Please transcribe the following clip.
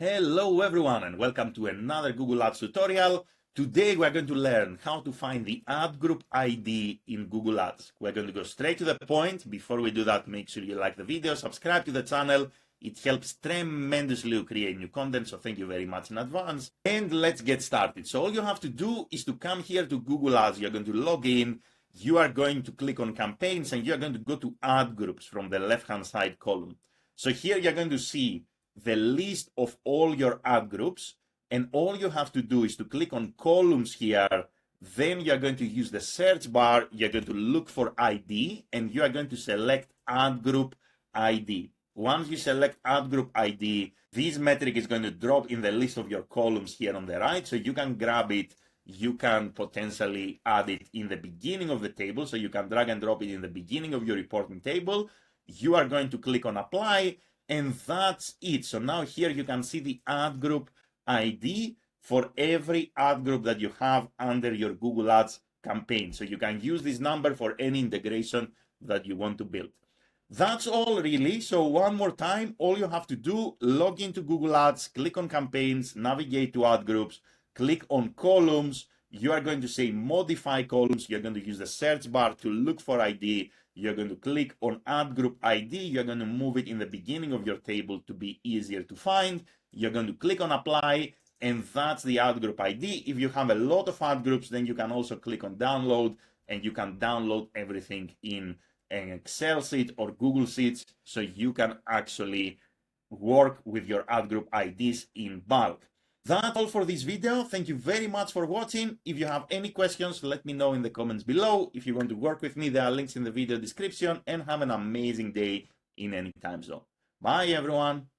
Hello everyone and welcome to another Google Ads tutorial. Today we're going to learn how to find the ad group ID in Google Ads. We're going to go straight to the point. Before we do that, make sure you like the video, subscribe to the channel. It helps tremendously to create new content, so thank you very much in advance. And let's get started. So all you have to do is to come here to Google Ads. You're going to log in. You are going to click on campaigns and you're going to go to ad groups from the left-hand side column. So here you're going to see the list of all your ad groups, and all you have to do is to click on columns here. Then you're going to use the search bar, you're going to look for ID, and you are going to select ad group ID. Once you select ad group ID, this metric is going to drop in the list of your columns here on the right, so you can grab it. You can potentially add it in the beginning of the table, so you can drag and drop it in the beginning of your reporting table. You are going to click on apply, and that's it. So now here you can see the ad group ID for every ad group that you have under your Google Ads campaign. So you can use this number for any integration that you want to build. That's all really. So one more time, all you have to do, log into Google Ads, click on campaigns, navigate to ad groups, click on columns. You are going to say modify columns. You're going to use the search bar to look for ID. You're going to click on ad group ID. You're going to move it in the beginning of your table to be easier to find. You're going to click on apply, and that's the ad group ID. If you have a lot of ad groups, then you can also click on download, and you can download everything in an Excel sheet or Google Sheets, so you can actually work with your ad group IDs in bulk. That's all for this video. Thank you very much for watching. If you have any questions, let me know in the comments below. If you want to work with me, there are links in the video description, and have an amazing day in any time zone. Bye everyone.